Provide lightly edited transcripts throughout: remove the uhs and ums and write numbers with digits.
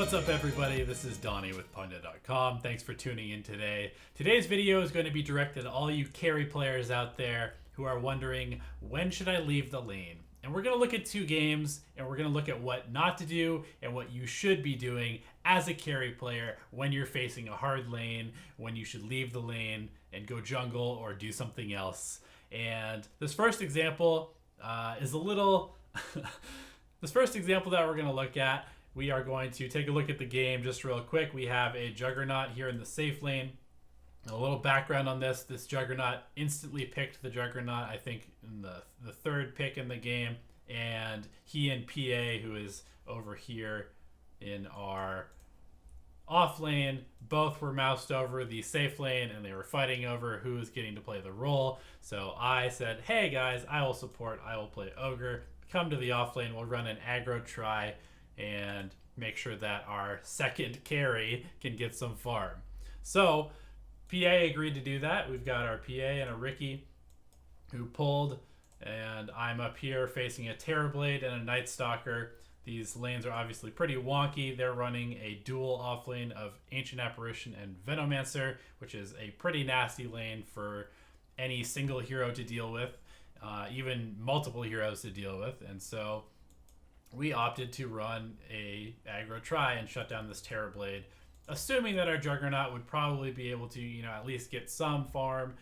What's up, everybody? This is Donnie with Punda.com. Thanks for tuning in today. Today's video is going to be directed at all you carry players out there who are wondering, when should I leave the lane? And we're going to look at two games, and we're going to look at what not to do and what you should be doing as a carry player when you're facing a hard lane, when you should leave the lane and go jungle or do something else. And this first example is a little... This first example that we're going to look at, we are going to take a look at the game just real quick. We have a Juggernaut here in the safe lane. A little background on this. This Juggernaut instantly picked the Juggernaut, I think, in the third pick in the game. And he and PA, who is over here in our off lane, both were moused over the safe lane, and they were fighting over who was getting to play the role. So I said, hey guys, I will support, I will play Ogre. Come to the off lane, we'll run an aggro try and make sure that our second carry can get some farm. So PA agreed to do that. We've got our PA and a Ricky who pulled, and I'm up here facing a Terrorblade and a Night Stalker. These lanes are obviously pretty wonky. They're running a dual off lane of Ancient Apparition and Venomancer, which is a pretty nasty lane for any single hero to deal with. Even multiple heroes to deal with, and so we opted to run a aggro try and shut down this Terrorblade, assuming that our Juggernaut would probably be able to, at least get some farm,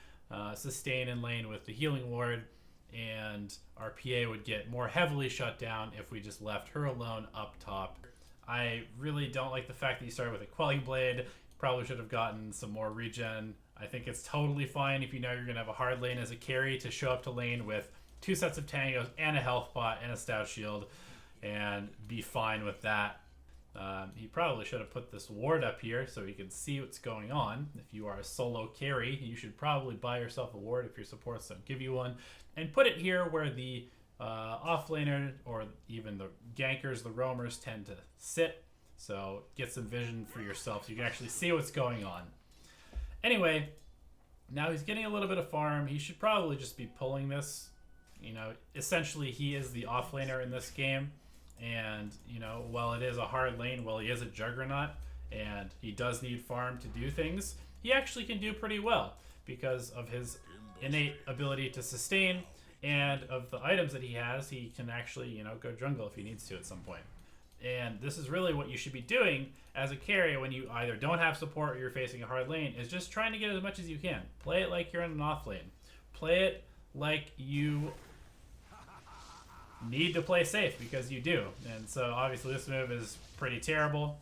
sustain in lane with the healing ward, and our PA would get more heavily shut down if we just left her alone up top. I really don't like the fact that you started with a Quelling Blade. Probably should have gotten some more regen. I think it's totally fine if you know you're going to have a hard lane as a carry to show up to lane with 2 sets of tangos and a health pot and a stout shield and be fine with that. He probably should have put this ward up here so he can see what's going on. If you are a solo carry, you should probably buy yourself a ward if your supports don't give you one, and put it here where the offlaner or even the gankers, the roamers, tend to sit. So get some vision for yourself so you can actually see what's going on. Anyway, now he's getting a little bit of farm. He should probably just be pulling this. Essentially he is the offlaner in this game. And, while it is a hard lane, while he is a Juggernaut and he does need farm to do things, he actually can do pretty well because of his innate ability to sustain, and of the items that he has, he can actually, go jungle if he needs to at some point. And this is really what you should be doing as a carry when you either don't have support or you're facing a hard lane, is just trying to get as much as you can. Play it like you're in an off lane. Play it like you need to play safe, because you do. And so obviously this move is pretty terrible.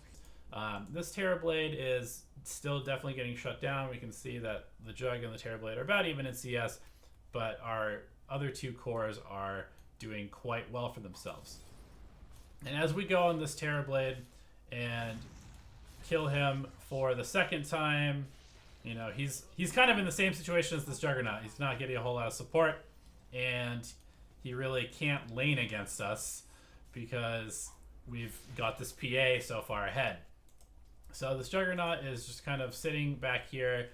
This Terrorblade is still definitely getting shut down. We can see that the Jug and the Terrorblade are about even in CS, but our other two cores are doing quite well for themselves. And as we go on this Terrorblade and kill him for the second time, he's kind of in the same situation as this Juggernaut. He's not getting a whole lot of support, and he really can't lane against us because we've got this PA so far ahead. So this Juggernaut is just kind of sitting back here,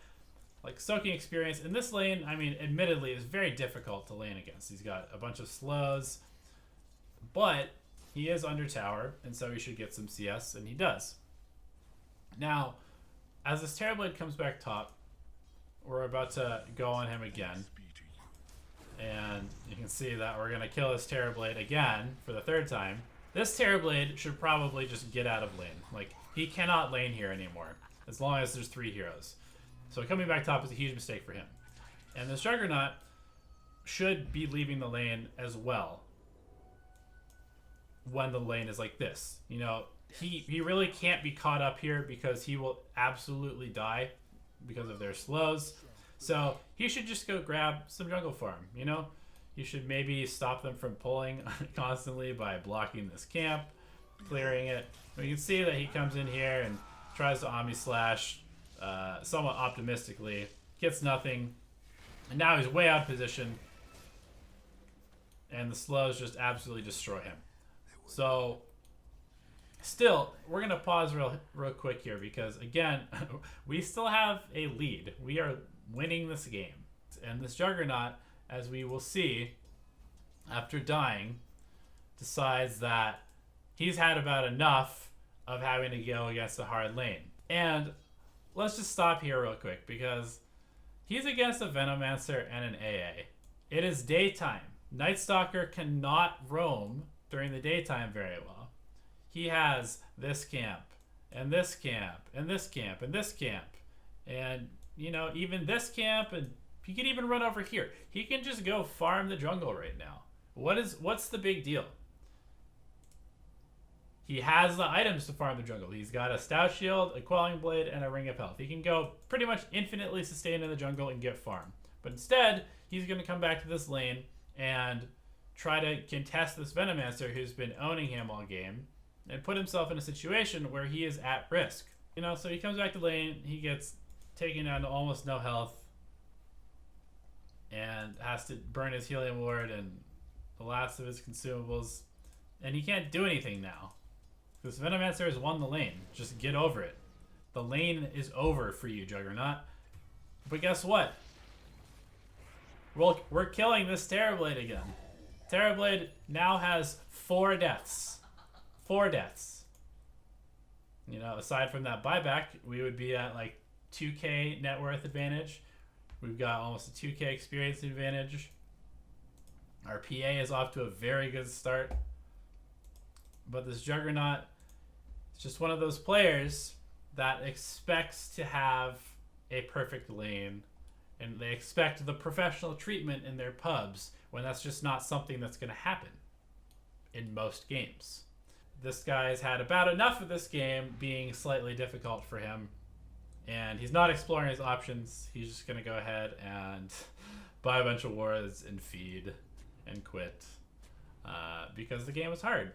like soaking experience. In this lane, admittedly, it's very difficult to lane against. He's got a bunch of slows, but he is under tower, and so he should get some CS, and he does. Now, as this Terrorblade comes back top, we're about to go on him again. And you can see that we're going to kill this Terrorblade again for the third time. This Terrorblade should probably just get out of lane. Like, he cannot lane here anymore, as long as there's 3 heroes. So coming back top is a huge mistake for him. And this Juggernaut should be leaving the lane as well when the lane is like this. He really can't be caught up here because he will absolutely die because of their slows. So he should just go grab some jungle farm. You should maybe stop them from pulling constantly by blocking this camp, clearing it. You can see that he comes in here and tries to Omni Slash somewhat optimistically, gets nothing, and now he's way out of position, and the slows just absolutely destroy him. So still, we're going to pause real quick here because, again, we still have a lead. We are winning this game. And this Juggernaut, as we will see, after dying, decides that he's had about enough of having to go against a hard lane. And let's just stop here real quick, because he's against a Venomancer and an AA. It is daytime. Night Stalker cannot roam during the daytime very well. He has this camp, and this camp, and this camp, and this camp. And, you know, even this camp, and he can even run over here. He can just go farm the jungle right now. What's the big deal? He has the items to farm the jungle. He's got a Stout Shield, a Quelling Blade, and a Ring of Health. He can go pretty much infinitely sustain in the jungle and get farm. But instead, he's going to come back to this lane and try to contest this Venomancer who's been owning him all game and put himself in a situation where he is at risk. You know, so he comes back to lane, he gets taken down to almost no health and has to burn his Helium Ward and the last of his consumables. And he can't do anything now. This Venomancer has won the lane. Just get over it. The lane is over for you, Juggernaut. But guess what? Well, we're killing this Terrorblade again. Terrorblade now has 4 deaths. 4 deaths. You know, aside from that buyback, we would be at like 2k net worth advantage. We've got almost a 2k experience advantage. Our PA is off to a very good start. But this Juggernaut is just one of those players that expects to have a perfect lane, and they expect the professional treatment in their pubs when that's just not something that's going to happen in most games. This guy's had about enough of this game being slightly difficult for him, and he's not exploring his options. He's just going to go ahead and buy a bunch of wards and feed and quit because the game was hard.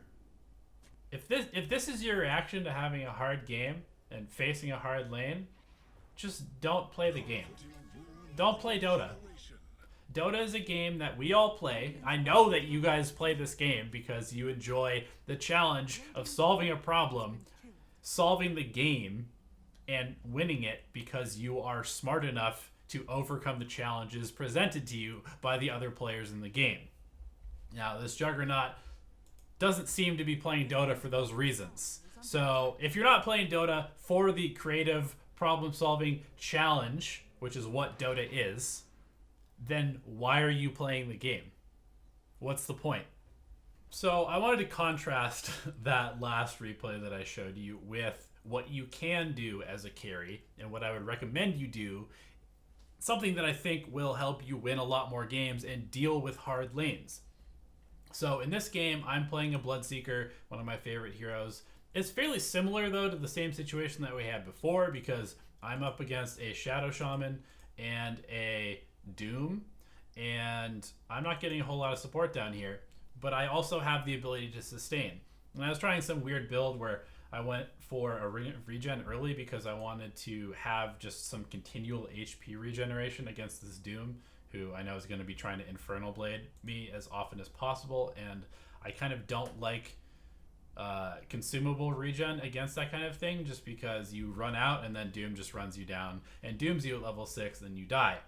If this is your reaction to having a hard game and facing a hard lane, just don't play the game. Don't play Dota. Dota is a game that we all play. I know that you guys play this game because you enjoy the challenge of solving a problem, solving the game, and winning it because you are smart enough to overcome the challenges presented to you by the other players in the game. Now, this Juggernaut doesn't seem to be playing Dota for those reasons. So if you're not playing Dota for the creative problem-solving challenge, which is what Dota is, then why are you playing the game? What's the point? So I wanted to contrast that last replay that I showed you with what you can do as a carry and what I would recommend you do, something that I think will help you win a lot more games and deal with hard lanes. So in this game, I'm playing a Bloodseeker, one of my favorite heroes. It's fairly similar, though, to the same situation that we had before because I'm up against a Shadow Shaman and a Doom, and I'm not getting a whole lot of support down here, but I also have the ability to sustain. And I was trying some weird build where I went for a regen early because I wanted to have just some continual HP regeneration against this Doom, who I know is going to be trying to Infernal Blade me as often as possible, and I kind of don't like consumable regen against that kind of thing just because you run out and then Doom just runs you down and dooms you at level 6 and then you die.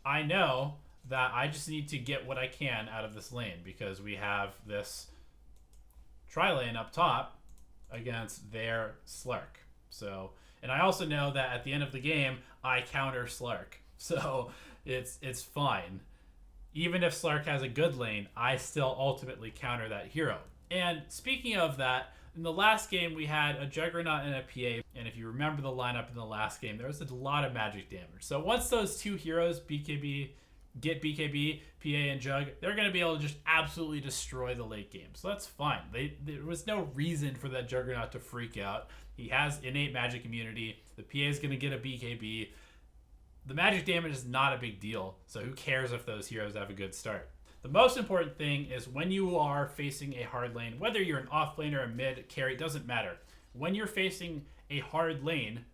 I know that I just need to get what I can out of this lane because we have this tri-lane up top against their Slark. So, and I also know that at the end of the game, I counter Slark. So it's fine. Even if Slark has a good lane, I still ultimately counter that hero. And speaking of that, in the last game we had a Juggernaut and a PA, and if you remember the lineup in the last game, there was a lot of magic damage. So once those two heroes, get BKB, PA, and Jug, they're going to be able to just absolutely destroy the late game. So that's fine. There was no reason for that Juggernaut to freak out. He has innate magic immunity. The PA is going to get a BKB. The magic damage is not a big deal, so who cares if those heroes have a good start? The most important thing is when you are facing a hard lane, whether you're an off lane or a mid carry, it doesn't matter. When you're facing a hard lane,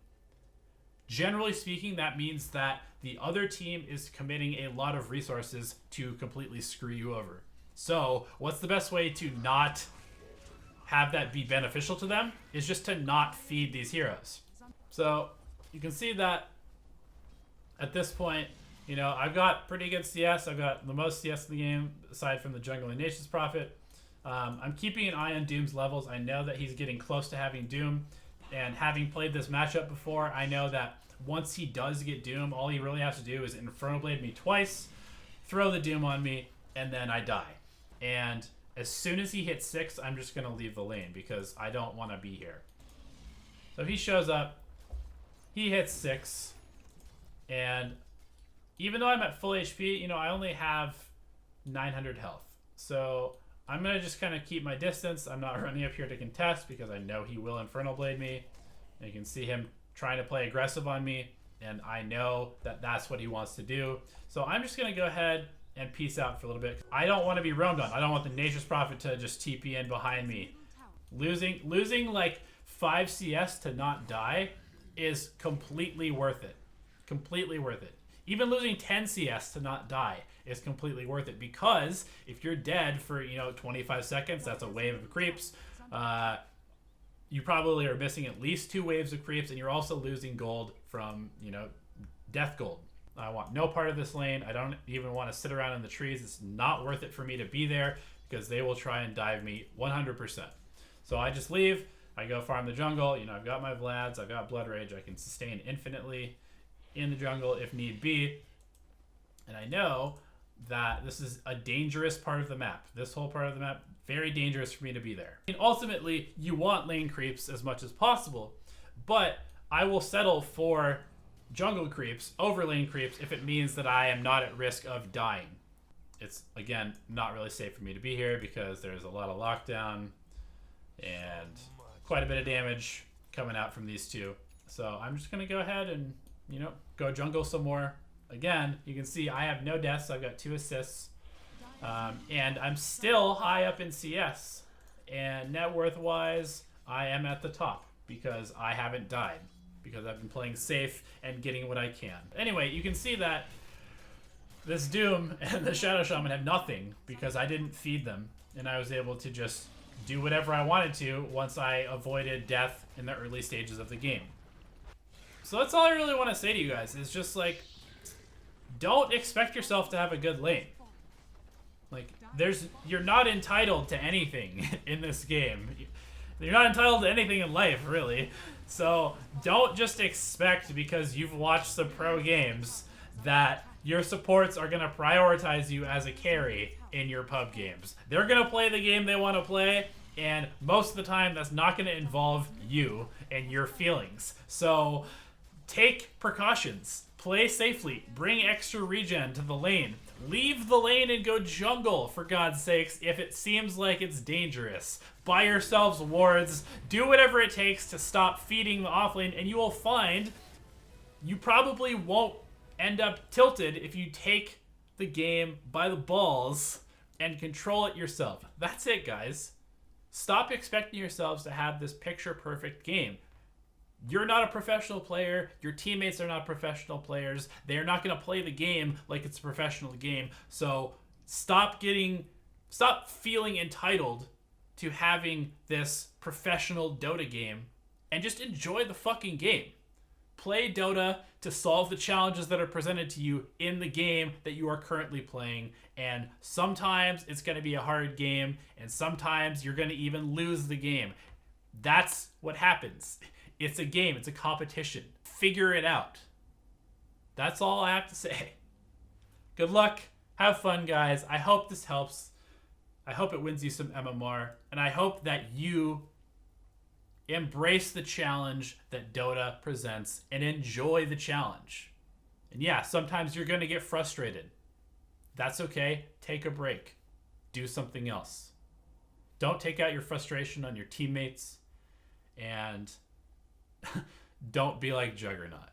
generally speaking, that means that the other team is committing a lot of resources to completely screw you over. So what's the best way to not have that be beneficial to them is just to not feed these heroes. So you can see that at this point, you know, I've got pretty good CS. I've got the most CS in the game, aside from the Jungle and Nations Prophet. I'm keeping an eye on Doom's levels. I know that he's getting close to having Doom, and having played this matchup before, I know that once he does get Doom, all he really has to do is Inferno Blade me twice, throw the Doom on me, and then I die. And as soon as he hits 6, I'm just going to leave the lane because I don't want to be here. So he shows up, he hits 6, and even though I'm at full HP, you know, I only have 900 health. So I'm going to just kind of keep my distance. I'm not running up here to contest because I know he will Infernal Blade me. And you can see him trying to play aggressive on me, and I know that that's what he wants to do. So I'm just going to go ahead and peace out for a little bit. I don't want to be roamed on. I don't want the Nature's Prophet to just TP in behind me. Losing like 5 CS to not die is completely worth it. Completely worth it. Even losing 10 CS to not die is completely worth it, because if you're dead for, you know, 25 seconds, that's a wave of creeps. You probably are missing at least 2 waves of creeps, and you're also losing gold from, you know, death gold. I want no part of this lane. I don't even want to sit around in the trees. It's not worth it for me to be there because they will try and dive me 100%. So I just leave. I go farm the jungle. You know, I've got my Vlads. I've got Blood Rage. I can sustain infinitely in the jungle if need be. And I know that this is a dangerous part of the map. This whole part of the map, very dangerous for me to be there. And ultimately, you want lane creeps as much as possible, but I will settle for jungle creeps over lane creeps if it means that I am not at risk of dying. It's, again, not really safe for me to be here because there's a lot of lockdown and quite a bit of damage coming out from these two. So I'm just going to go ahead and, you know, go jungle some more. Again, you can see I have no deaths. I've got 2 assists. And I'm still high up in CS. And net worth-wise, I am at the top because I haven't died. Because I've been playing safe and getting what I can. Anyway, you can see that this Doom and the Shadow Shaman have nothing because I didn't feed them. And I was able to just do whatever I wanted to once I avoided death in the early stages of the game. So that's all I really want to say to you guys, is just like, don't expect yourself to have a good lane. Like, you're not entitled to anything in this game. You're not entitled to anything in life, really. So don't just expect, because you've watched some pro games, that your supports are going to prioritize you as a carry in your pub games. They're going to play the game they want to play, and most of the time that's not going to involve you and your feelings. So take precautions. Play safely. Bring extra regen to the lane. Leave the lane and go jungle, for God's sakes, if it seems like it's dangerous. Buy yourselves wards. Do whatever it takes to stop feeding the offlane, and you will find you probably won't end up tilted if you take the game by the balls and control it yourself. That's it, guys. Stop expecting yourselves to have this picture-perfect game. You're not a professional player. Your teammates are not professional players. They're not going to play the game like it's a professional game. So stop feeling entitled to having this professional Dota game and just enjoy the fucking game. Play Dota to solve the challenges that are presented to you in the game that you are currently playing. And sometimes it's going to be a hard game, and sometimes you're going to even lose the game. That's what happens. It's a game. It's a competition. Figure it out. That's all I have to say. Good luck. Have fun, guys. I hope this helps. I hope it wins you some MMR. And I hope that you embrace the challenge that Dota presents and enjoy the challenge. And yeah, sometimes you're going to get frustrated. That's okay. Take a break. Do something else. Don't take out your frustration on your teammates. And don't be like Juggernaut.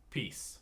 Peace.